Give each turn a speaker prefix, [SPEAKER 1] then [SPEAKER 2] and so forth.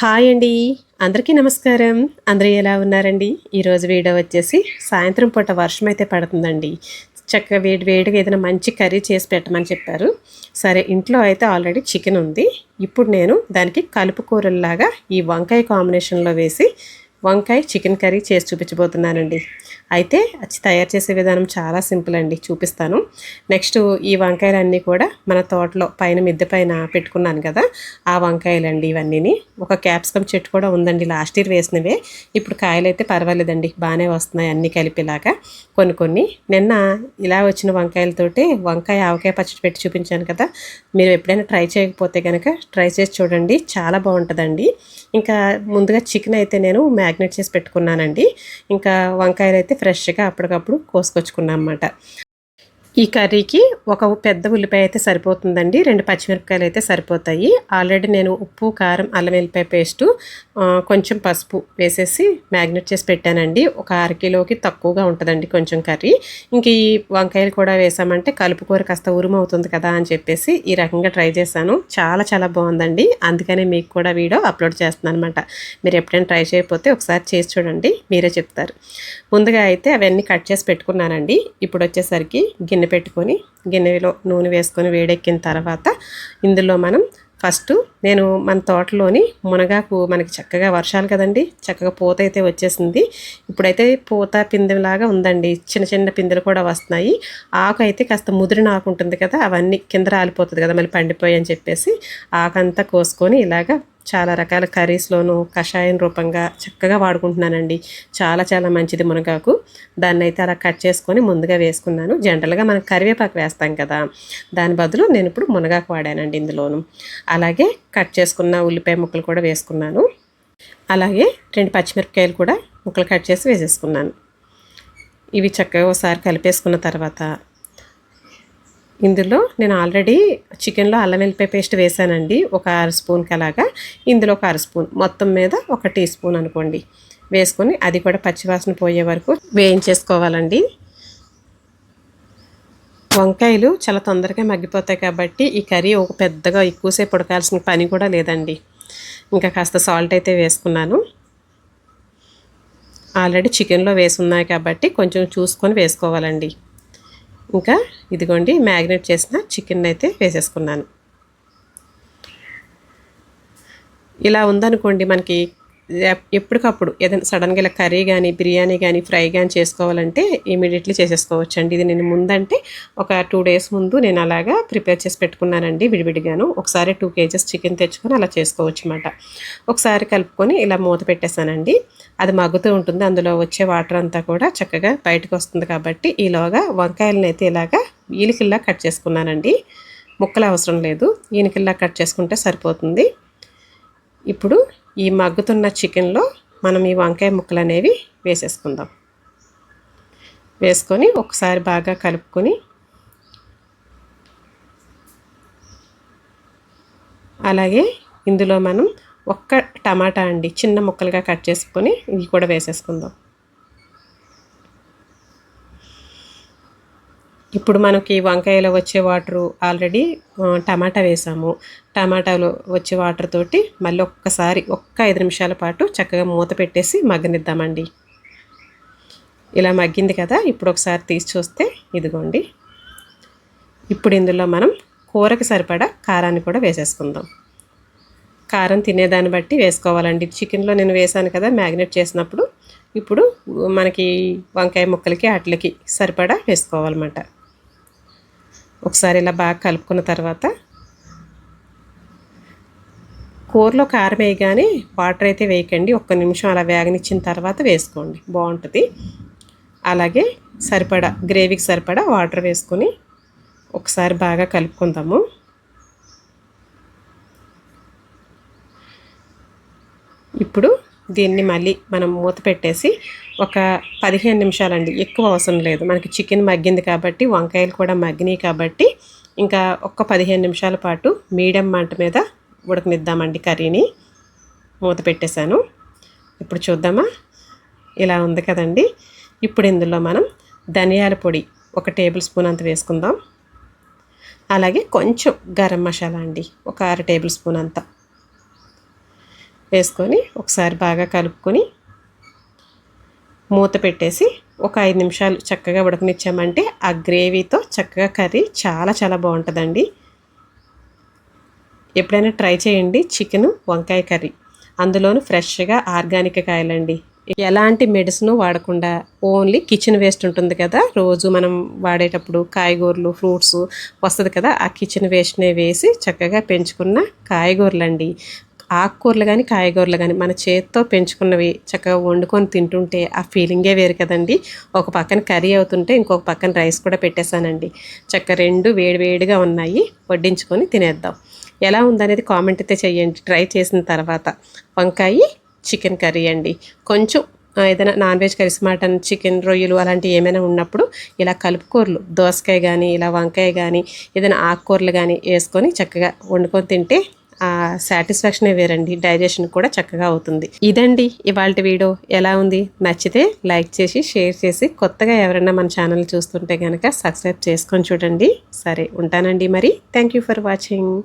[SPEAKER 1] Hi అండి. అందరికీ నమస్కారం. అందరూ ఎలా ఉన్నారండి? ఈరోజు వీడియో వచ్చేసి సాయంత్రం పూట వర్షం అయితే పడుతుందండి. చక్కగా వేడి వేడిగా ఏదైనా మంచి కర్రీ చేసి పెట్టమని చెప్పారు. సరే ఇంట్లో అయితే ఆల్రెడీ చికెన్ ఉంది. ఇప్పుడు నేను దానికి కలుపు కూరల్లాగా ఈ వంకాయ కాంబినేషన్లో వేసి వంకాయ చికెన్ కర్రీ చేసి చూపించబోతున్నానండి. అయితే అది తయారు చేసే విధానం చాలా సింపుల్ అండి, చూపిస్తాను. నెక్స్ట్ ఈ వంకాయలన్నీ కూడా మన తోటలో పైన మిద్దె పైన పెట్టుకున్నాను కదా, ఆ వంకాయలండి ఇవన్నీని. ఒక క్యాప్సికమ్ చెట్టు కూడా ఉందండి, లాస్ట్ ఇయర్ వేసినవే. ఇప్పుడు కాయలు అయితే పర్వాలేదండి, బాగానే వస్తున్నాయి అన్నీ కలిపిలాగా. కొన్ని నిన్న ఇలా వచ్చిన వంకాయలతోటి వంకాయ ఆవకాయ పచ్చడి పెట్టి చూపించాను కదా, మీరు ఎప్పుడైనా ట్రై చేయకపోతే కనుక ట్రై చేసి చూడండి, చాలా బాగుంటుందండి. ఇంకా ముందుగా చికెన్ అయితే నేను మ్యాగ్నేట్ చేసి పెట్టుకున్నానండి. ఇంకా వంకాయలు అయితే ఫ్రెష్గా అప్పటికప్పుడు కోసుకొచ్చుకున్నాను అన్నమాట. ఈ కర్రీకి ఒక పెద్ద ఉల్లిపాయ అయితే సరిపోతుందండి, 2 పచ్చిమిరపకాయలు అయితే సరిపోతాయి. ఆల్రెడీ నేను ఉప్పు, కారం, అల్లం వెల్లిపాయ పేస్టు, కొంచెం పసుపు వేసేసి మ్యాగ్నేట్ చేసి పెట్టానండి. ఒక 1/2 కిలోకి తక్కువగా ఉంటుందండి కొంచెం కర్రీ. ఇంక ఈ వంకాయలు కూడా వేసామంటే కలుపుకూర కాస్త ఉరుమవుతుంది కదా అని చెప్పేసి ఈ రకంగా ట్రై చేశాను. చాలా చాలా బాగుందండి, అందుకనే మీకు కూడా వీడియో అప్లోడ్ చేస్తున్నాను అనమాట. మీరు ఎప్పుడైనా ట్రై చేయకపోతే ఒకసారి చేసి చూడండి, మీరే చెప్తారు. ముందుగా అయితే అవన్నీ కట్ చేసి పెట్టుకున్నానండి. ఇప్పుడు వచ్చేసరికి గిన్నె పెట్టుకొని గిన్నెలో నూనె వేసుకొని వేడెక్కిన తర్వాత ఇందులో మనం ఫస్ట్ నేను మన తోటలోని మునగాకు, మనకి చక్కగా వర్షాలు కదండి, చక్కగా పూత అయితే వచ్చేసింది. ఇప్పుడైతే పూత పిందెలాగా ఉందండి, చిన్న చిన్న పిందెలు కూడా వస్తున్నాయి. ఆకు అయితే కాస్త ముదిరిన ఆకు ఉంటుంది కదా, అవన్నీ కింద రాలిపోతుంది కదా మళ్ళీ పండిపోయి అని చెప్పేసి ఆకంతా కోసుకొని ఇలాగా చాలా రకాల కర్రీస్లోనూ కషాయం రూపంగా చక్కగా వాడుకుంటున్నానండి. చాలా చాలా మంచిది మునగాకు. దాన్ని అయితే అలా కట్ చేసుకొని ముందుగా వేసుకున్నాను. జనరల్గా మనం కరివేపాకు వేస్తాం కదా, దాని బదులు నేను ఇప్పుడు మునగాకు వాడానండి ఇందులోను. అలాగే కట్ చేసుకున్న ఉల్లిపాయ ముక్కలు కూడా వేసుకున్నాను. అలాగే 2 పచ్చిమిరపకాయలు కూడా ముక్కలు కట్ చేసి వేసేసుకున్నాను. ఇవి చక్కగా ఒకసారి కలిపేసుకున్న తర్వాత ఇందులో నేను ఆల్రెడీ చికెన్లో అల్లం వెల్లిపాయ పేస్ట్ వేసానండి, ఒక 1/2 స్పూన్కి అలాగా. ఇందులో ఒక 1/2 స్పూన్, మొత్తం మీద 1 టీ స్పూన్ అనుకోండి వేసుకొని అది కూడా పచ్చివాసన పోయే వరకు వేయించేసుకోవాలండి. వంకాయలు చాలా తొందరగా మగ్గిపోతాయి కాబట్టి ఈ కర్రీ ఒక పెద్దగా ఎక్కువసేపు ఉడకాల్సిన పని కూడా లేదండి. ఇంకా కాస్త సాల్ట్ అయితే వేసుకున్నాను. ఆల్రెడీ చికెన్లో వేసున్నాయి కాబట్టి కొంచెం చూసుకొని వేసుకోవాలండి. ఇంకా ఇదిగోండి మ్యాగ్నేట్ చేసిన చికెన్ అయితే వేసేసుకున్నాను. ఇలా ఉందనుకోండి, మనకి ఎప్పటికప్పుడు ఏదైనా సడన్గా ఇలా కర్రీ కానీ బిర్యానీ కానీ ఫ్రై కానీ చేసుకోవాలంటే ఇమీడియట్లీ చేసేసుకోవచ్చు అండి. ఇది నేను ముందంటే ఒక 2 డేస్ ముందు నేను అలాగా ప్రిపేర్ చేసి పెట్టుకున్నానండి విడివిడిగాను. ఒకసారి 2 కేజెస్ చికెన్ తెచ్చుకొని అలా చేసుకోవచ్చు అన్నమాట. ఒకసారి కలుపుకొని ఇలా మూత పెట్టేశానండి. అది మగ్గుతూ ఉంటుంది, అందులో వచ్చే వాటర్ అంతా కూడా చక్కగా బయటకు వస్తుంది కాబట్టి ఈలోగా వంకాయలను అయితే ఇలాగా ఈలికిల్లా కట్ చేసుకున్నానండి. ముక్కలు అవసరం లేదు, ఈనికిల్లా కట్ చేసుకుంటే సరిపోతుంది. ఇప్పుడు ఈ మగ్గుతున్న చికెన్లో మనం ఈ వంకాయ ముక్కలు అనేవి వేసేసుకుందాం. వేసుకొని ఒకసారి బాగా కలుపుకొని అలాగే ఇందులో మనం ఒక్క టమాటా అండి చిన్న ముక్కలుగా కట్ చేసుకొని ఇవి కూడా వేసేసుకుందాం. ఇప్పుడు మనకి వంకాయలో వచ్చే వాటరు ఆల్రెడీ టమాటా వేసాము, టమాటాలో వచ్చే వాటర్ తోటి మళ్ళీ ఒక్కసారి 5 నిమిషాల పాటు చక్కగా మూత పెట్టేసి మగ్గనిద్దామండి. ఇలా మగ్గింది కదా, ఇప్పుడు ఒకసారి తీసి చూస్తే ఇదిగోండి. ఇప్పుడు ఇందులో మనం కూరకి సరిపడా కారాన్ని కూడా వేసేసుకుందాం. కారం తినేదాన్ని బట్టి వేసుకోవాలండి. చికెన్లో నేను వేసాను కదా మ్యాగ్నేట్ చేసినప్పుడు, ఇప్పుడు మనకి వంకాయ ముక్కలకి వాటికి సరిపడా వేసుకోవాలన్నమాట. ఒకసారి ఇలా బాగా కలుపుకున్న తర్వాత కూరలో కారం వేయగానే వాటర్ అయితే వేయకండి, 1 నిమిషం అలా వేగనిచ్చిన తర్వాత వేసుకోండి, బాగుంటుంది. అలాగే సరిపడా గ్రేవీకి సరిపడా వాటర్ వేసుకొని ఒకసారి బాగా కలుపుకుందాము. ఇప్పుడు దీన్ని మళ్ళీ మనం మూత పెట్టేసి ఒక 15 నిమిషాలండి, ఎక్కువ అవసరం లేదు. మనకి చికెన్ మగ్గింది కాబట్టి వంకాయలు కూడా మగ్గినాయి కాబట్టి ఇంకా ఒక 15 నిమిషాల పాటు మీడియం మంట మీద ఉడకనిద్దామండి కర్రీని. మూత పెట్టేశాను. ఇప్పుడు చూద్దామా, ఇలా ఉంది కదండి. ఇప్పుడు ఇందులో మనం ధనియాల పొడి 1 టేబుల్ స్పూన్ అంత వేసుకుందాం. అలాగే కొంచెం గరం మసాలా అండి, ఒక 1/2 టేబుల్ స్పూన్ అంత. వేసుకొని ఒకసారి బాగా కలుపుకొని మూత పెట్టేసి ఒక 5 నిమిషాలు చక్కగా ఉడకనిచ్చామంటే ఆ గ్రేవీతో చక్కగా కర్రీ చాలా చాలా బాగుంటుందండి. ఎప్పుడైనా ట్రై చేయండి చికెన్ వంకాయ కర్రీ. అందులోనూ ఫ్రెష్గా ఆర్గానిక్ కాయలండి. ఎలాంటి మెడిసిన్ వాడకుండా ఓన్లీ కిచెన్ వేస్ట్ ఉంటుంది కదా, రోజు మనం వాడేటప్పుడు కాయగూరలు ఫ్రూట్స్ వస్తుంది కదా, ఆ కిచెన్ వేస్ట్నే వేసి చక్కగా పెంచుకున్న కాయగూరలండి. ఆకుకూరలు కానీ కాయగూరలు కానీ మన చేతితో పెంచుకున్నవి చక్కగా వండుకొని తింటుంటే ఆ ఫీలింగే వేరు కదండి. ఒక పక్కన కర్రీ అవుతుంటే ఇంకొక పక్కన రైస్ కూడా పెట్టేశానండి. చక్కగా 2 వేడివేడిగా ఉన్నాయి, వడ్డించుకొని తినేద్దాం. ఎలా ఉందనేది కామెంట్ అయితే చేయండి ట్రై చేసిన తర్వాత. వంకాయ చికెన్ కర్రీ అండి. కొంచెం ఏదైనా non veg curries mutton chicken రొయ్యలు అలాంటివి ఏమైనా ఉన్నప్పుడు ఇలా కలుపుకూరలు దోసకాయ కానీ ఇలా వంకాయ కానీ ఏదైనా ఆకుకూరలు కానీ వేసుకొని చక్కగా వండుకొని తింటే ఆ సాటిస్ఫాక్షనే వేరండి. డైజెషన్ కూడా చక్కగా అవుతుంది. ఇదండి ఇవాళ వీడియో. ఎలా ఉంది? నచ్చితే లైక్ చేసి షేర్ చేసి కొత్తగా ఎవరైనా మన ఛానల్ చూస్తుంటే కనుక సబ్స్క్రైబ్ చేసుకొని చూడండి. సరే ఉంటానండి మరి. Thank you for watching.